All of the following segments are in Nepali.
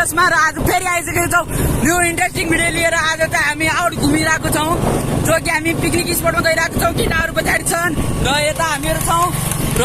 मा र आज फेरि आइसकेको छौँ न्यू इन्ट्रेस्टिङ भिडियो लिएर। आज चाहिँ हामी आउट घुमिरहेको छौँ, जो कि हामी पिकनिक स्पटमा गइरहेको छौँ। केटाहरू पछाडि छन् र यता हामीहरू छौँ र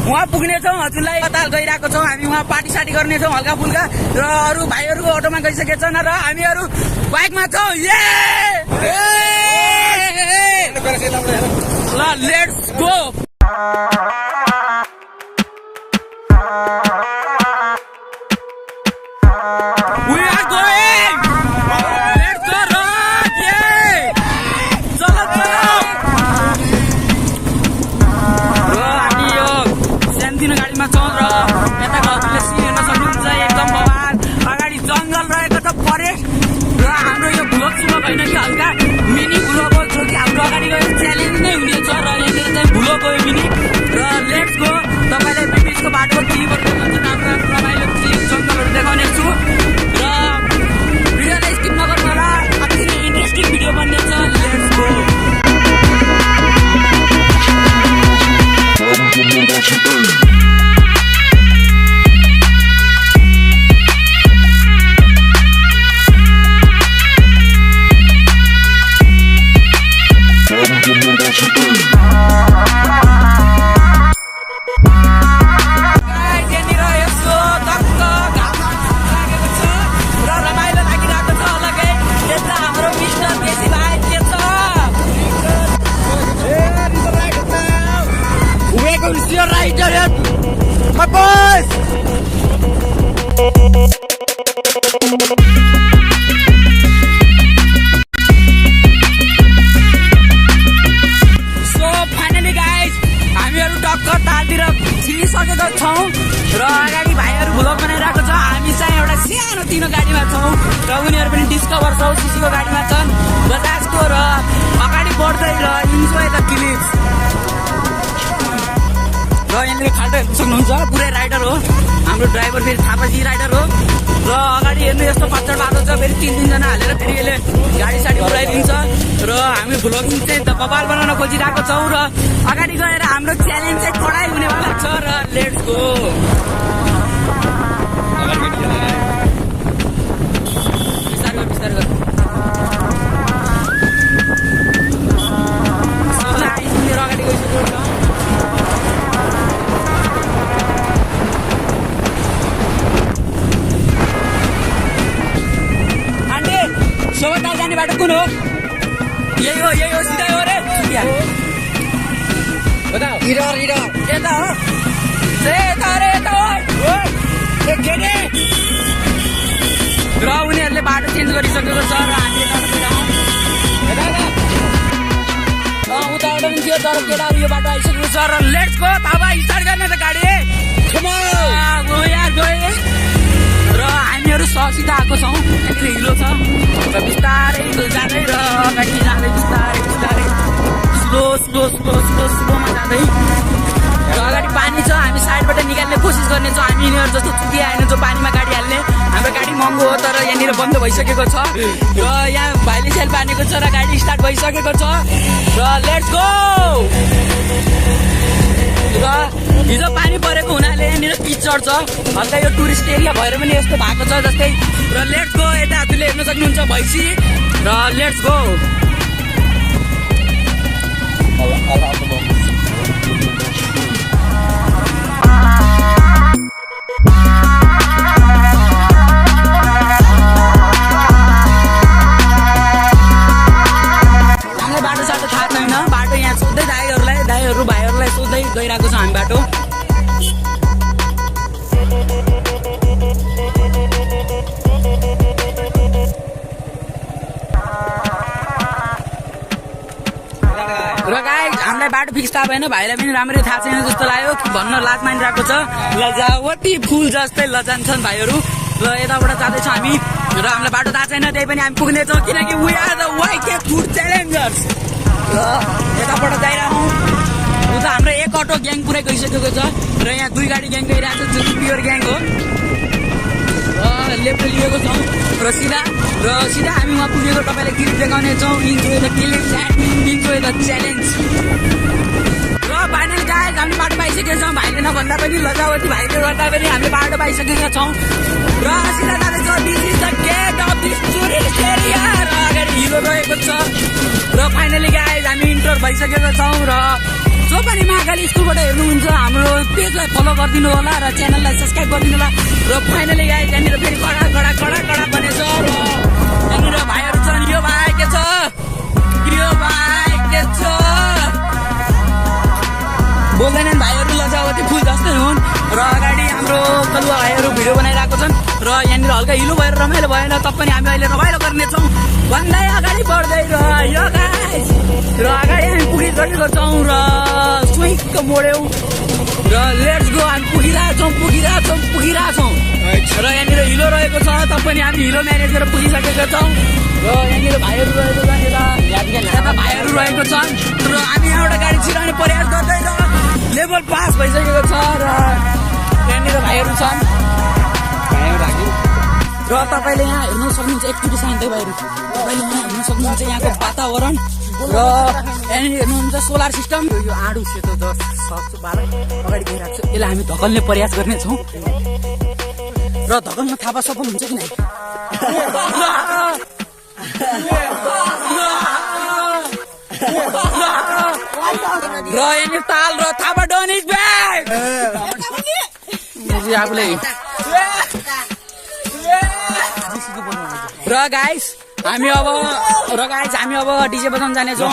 उहाँ पुग्नेछौँ। हजुरलाई कताल गइरहेको छौँ हामी, उहाँ पार्टी सार्टी गर्नेछौँ हल्का फुल्का। र अरू भाइहरू अटोमा गइसकेका छन् र हामीहरू बाइकमा छौँ। ल लेट्स गो। हल्का मिनी भुलोको जो कि हाम्रो अगाडि गएर च्यालेन्ज नै हुनेछ र यहाँनिर चाहिँ भुलोको मिनी र लेट्स गो। तपाईँलाई बिचको बाटो क्लिपहरू देखाउँछु, राम्रो रमाइलो क्लिप जङ्गलहरू देखाउने छु र भिडियोलाई स्किप नगर्नु होला, अति नै इन्ट्रेस्टिङ भिडियो बन्नेछ। Let's go. My boys! So finally guys, हामीहरू टक्कर तालतिर छिरिसकेका छौँ र अगाडि भाइहरू भ्लग बनाइरहेको छ। हामी चाहिँ एउटा सानो तिनो गाडीमा छौँ र उनीहरू पनि डिस्कभर 100cc को गाडीमा छन्, बजाजको। र अगाडि बढ्दै र इन्जोय द क्लिप्स। र यहाँनिर खाल्टो हेर्नु सक्नुहुन्छ, पुरै राइडर हो हाम्रो ड्राइभर, फेरि थापाजी राइडर हो। र अगाडि हेर्नु यस्तो पत्थर बाटो छ, फेरि 3-3जना हालेर फेरि यसले गाडी साडी उडाइदिन्छ। र हामी भ्लगिङ चाहिँ कपाल बनाउन खोजिरहेको छौँ र अगाडि गएर हाम्रो च्यालेन्ज चाहिँ कडाइ हुनेवाला छ र लेट्स गो। अगाडि गइसक्यो जाने बाटो कुन हो? यही हो सिधै हो रे। यता हो र उनीहरूले बाटो चेन्ज गरिसकेको छ र हामीले उताबाट पनि थियो, तर केटाहरू यो बाटो आइसकेको छ र लेट्स गो। थापा स्टार्ट गर्ने त गाडी र हामीहरू सिधा आएको छौँ। यहाँनिर हिलो छ र बिस्तारै जाँदै र अगाडि जाँदै बिस्तारै स्लोमा जाँदै र अगाडि पानी छ। हामी साइडबाट निकाल्ने कोसिस गर्नेछौँ। हामी यिनीहरू जस्तो चुकी आएन जो पानीमा गाडी हाल्ने। हाम्रो गाडी महँगो हो तर यहाँनिर बन्द भइसकेको छ र यहाँ भाइले सेल पानेको छ र गाडी स्टार्ट भइसकेको छ र लेट्स गो। र हिजो पानी परेको हुनाले यहाँनिर किचड छ, हल्का यो टुरिस्ट एरिया भएर पनि यस्तो भएको छ जस्तै। र लेट्स गो। यता हजुरले हेर्न सक्नुहुन्छ भैँसी र लेट्स गो। हामीलाई बाटो साटो थाहा छैन, बाटो यहाँ सोध्दै भाइहरूलाई सोध्दै गइरहेको छ हामी बाटो। र गाइस हामीलाई बाटो फिक्स थाहा भएन, भाइलाई पनि राम्ररी थाहा छैन जस्तो लाग्यो, भन्न लाज मानिरहेको छ। लजावटी फुल जस्तै लजान्छन् भाइहरू। र यताबाट जाँदैछौँ हामी र हामीलाई बाटो थाहा छैन, त्यही पनि हामी पुग्नेछौँ किनकि we are the YK food challengers. र यताबाट गइरहौँ र उता हाम्रो एक अटो ग्याङ पुरै गइसकेको छ र यहाँ 2 गाडी ग्याङ गइरहेको छ जो चाहिँ प्योर ग्याङ हो र लेफ्ट लिएको छौँ र सिधा हामी उहाँ पुगेको तपाईँलाई क्लिप देखाउने छौँ enjoy the clip enjoy the challenge र फाइनली गाइस हामीले बाटो पाइसकेका छौँ भाइले नभन्दा पनि लजावती भाइले गर्दा पनि हामीले बाटो पाइसकेका छौँ र सिधा जाँदैछौँ this is the gate of this tourist area र अगाडि हिलो रहेको छ र फाइनली गाइस हामी इन्टर भइसकेका छौँ र जो पनि महाकाली स्कुलबाट हेर्नुहुन्छ हाम्रो पेजलाई फलो गरिदिनु होला र च्यानललाई सब्सक्राइब गरिदिनु होला र फाइनली गाइस यहाँनिर फेरि कडा बनेछ र यहाँनिर भाइहरू छन् यो भाइ के छ बोल्दैनन् भाइहरू लजावती फुल जस्तै हुन् र अगाडि हाम्रो कलुवा भाइहरू भिडियो बनाइरहेको छन् र यहाँनिर हल्का हिलो भएर रमाइलो भएन तपनि हामी अहिले रमाइलो गर्नेछौँ भन्दै अगाडि बढ्दै रह्यो गाइस र अगाडि हामी पुगिसकेको छौँ र स्विङ्क मोड्यौँ र लेट्स गो हामी पुगिरहेछौँ र यहाँनिर हिलो रहेको छ तपनि हामी हिलो म्यानेज गरेर पुगिसकेका छौँ र यहाँनिर भाइहरू रहेको छन् र हामी एउटा गाडी छिराउने प्रयास गर्दै लेभल पास भइसकेको छ र यहाँनिर भाइहरू छन् र तपाईँले यहाँ हेर्न सक्नुहुन्छ एकचोटि शान्तै भाइहरू तपाईँले यहाँ हेर्न सक्नुहुन्छ यहाँको वातावरण र यहाँनिर हेर्नुहुन्छ सोलर सिस्टम यो आडु सेतो सक्छु बाह्र अगाडि गइरहेको छ यसलाई हामी धकल्ने प्रयास गर्नेछौँ र धकल्न थाहा सफल हुन्छ कि नै र यहाँनिर ताल र थापा डन इज ब्याक आफूले र गाइस हामी अब डिजे बजाउन जानेछौँ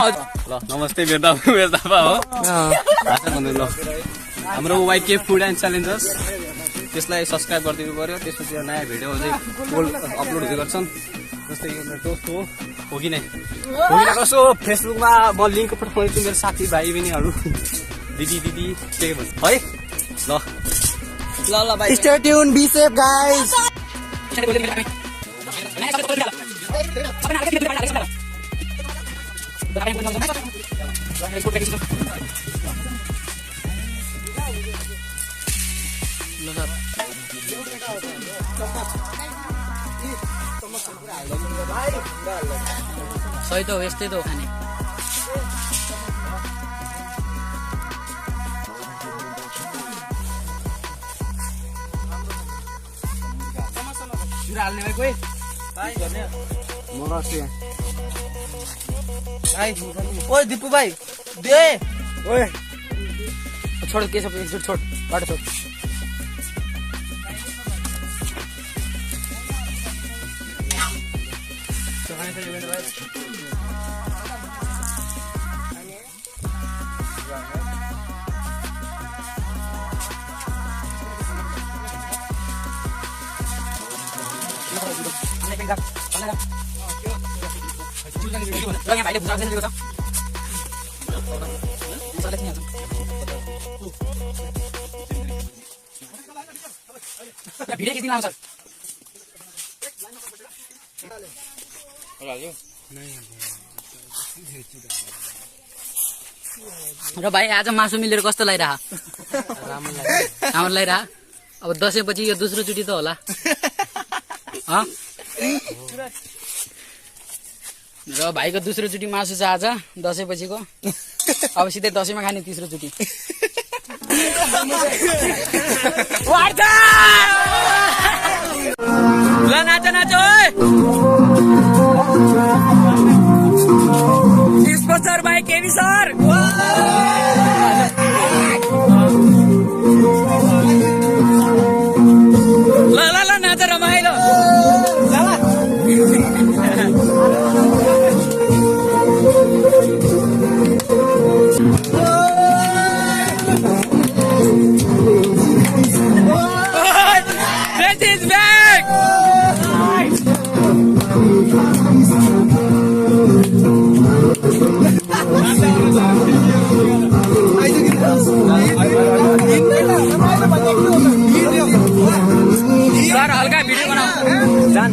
ल नमस्ते मेरो थापा हो हाम्रो वाइके फुड एन्ड च्यालेन्जर्स त्यसलाई सब्सक्राइब गरिदिनु पर्यो त्यसपछि नयाँ भिडियो चाहिँ अपलोड हुँदै गर्छन् जस्तै यो मेरो दोस्त हो कि नै कसो फेसबुकमा म लिङ्क पठाउँछु मेरो साथी भाइ बहिनीहरू दिदी के भन्छ है ल भाइ stay tuned be safe guys सही त हो यस्तै त हो खाने हाल्ने भाइ कोही ओए दिपु भाइ दे ओए छोड के छ एकचोटि छोड बाटो छोड भाइले भुजा दिएको छ भिडियो खिच्न आउँछ र भाइ आज मासु मिलेर कस्तो लागिरह राम्रो लागिरह अब दसैँपछि यो दोस्रो चोटि त होला र भाइको दोस्रो चोटि मासु छ आज दसैँपछिको अब सिधै दसैँमा खाने तेस्रो चोटि ल नाच स्पोन्सर भाइ केबी सर ल नाच रमाइलो सर हल्का भिडियो बनाऊ जान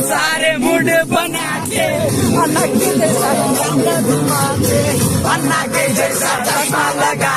सारे मूड बना के अन्ना के जैसा चश्मा लगा